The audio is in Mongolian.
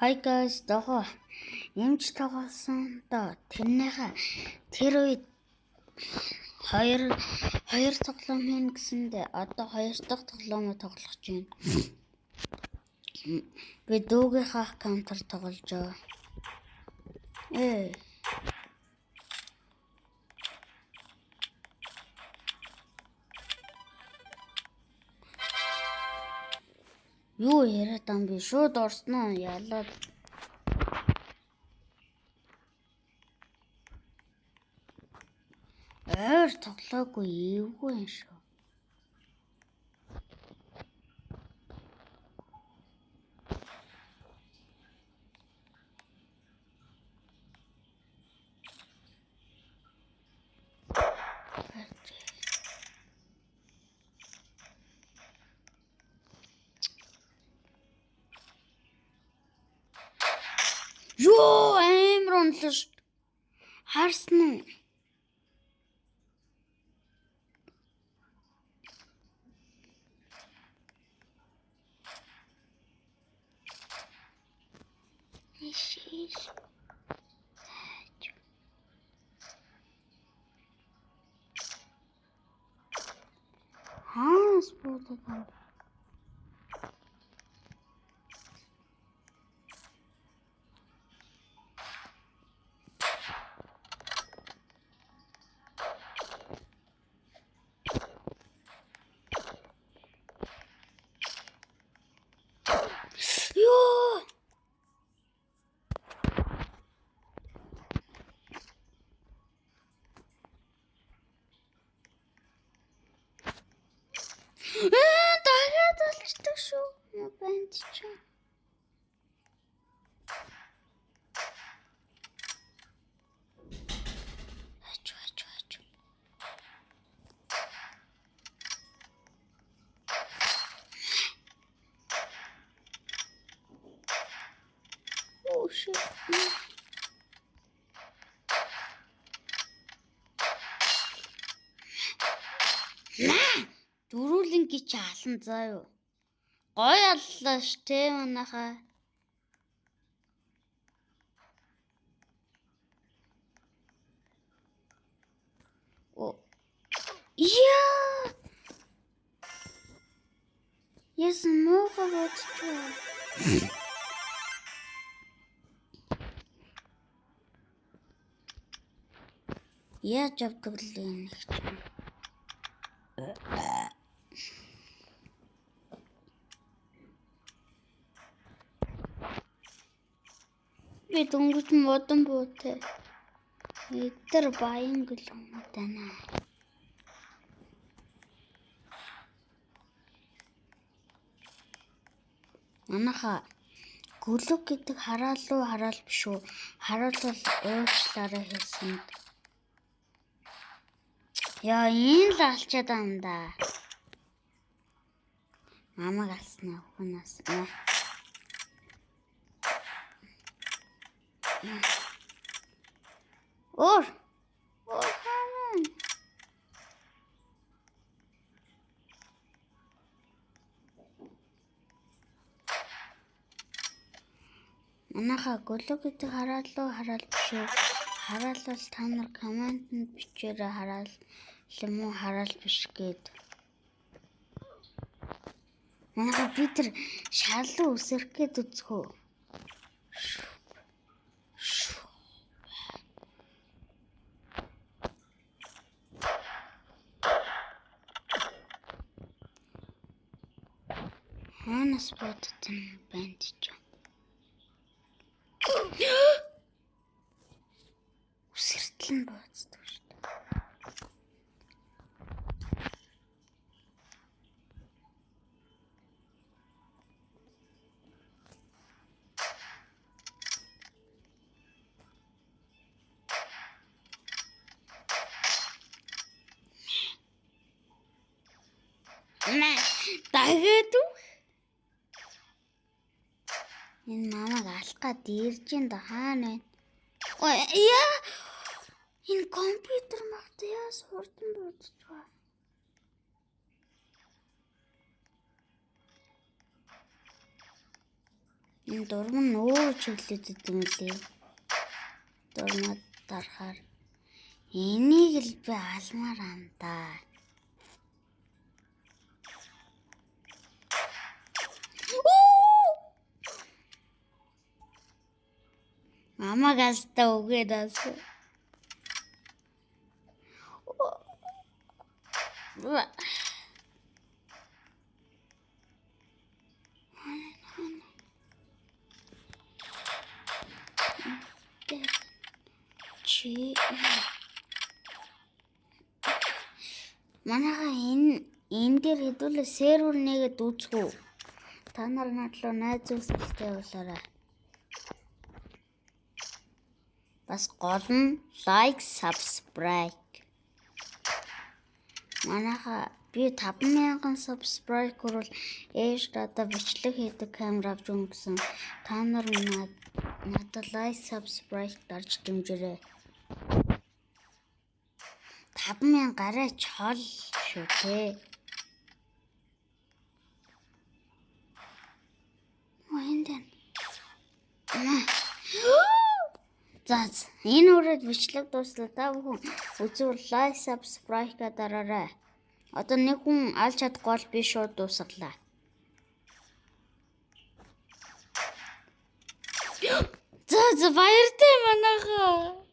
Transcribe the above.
Hi guys, дохоо эмч тоглосон доо тэрнийхээ тэр үед хоёр тоглоом хийнэ гэсэндээ одоо хоёр дахь тоглоомоо тоглох гэж байна. Би дүүгийнхаа аккаунтаар тоглож байгаа. Юу яриад ам би шууд орсноо ялаад. Ойр тоглоогүй эвгүй юм шүү. Ёо амар онлоо шүү. Харсан уу? Шиш. Спортом. Ёо. Дахиад олчдаг шүү. Банд ч. Ач. Oh shit. Дөрүүлэн гэж алан заа юу. Гой аллаа ш тэ манайхаа. Яа. Яс мууга бодчихоо. Яаж авдаг л юм их ч. Би дөнгөж модон буутай. Эдгээр баян гэл юм дана. Манайха гөлөг гэдэг хараал биш үү? Хараал бол уучлаарай хэлсэн. Яа, энэ л алчаад юм да. Мамаг алснаа хүнээс. Ор хаан. Манайха гөлөг гэдэг хараал биш үү? Хараал бол та нар комментэнд бичээрэй хараал юм уу хараал биш гэд. Манайха би тэр шалуу үсэрх гээд үзхөө. Ханас бодсон банд ч. Үсэртлэн бооцдог шүү дээ. Дахиад үү? Энэ мамаг алах гад ирж ин да хаана вэ? Яа! Энэ компьютер магт яа сурдан бодчихваа. Энэ дурам нь өөр чиглэлд юм лээ. Дурмад дарахаар энийг л би алмаар ам да. Мамаг аста үгээд ас. Чи манайха энэ дээр хэдүүлээ сервер нэгэд үзгүй. Та нар надлуу найз зүйлсэлтэй болоорой. Бас гол нь лайк, subscribe. Манайха би 5,000 subscribe хүрвэл ээж дата бичлэг хийдэг камер авч өнгөсөн. Та нар надад лайк, subscribe дарж дэмжээрэй. 5,000 гараа чол шүү те. Энд. За энэ үрээд бичлэг дуслаа. Та бүхэн үзвэл лайк, subscribe дараарай. Одоо нэг хүн алж чадахгүй бол би шууд дуусгалаа. За баяртай манайхаа.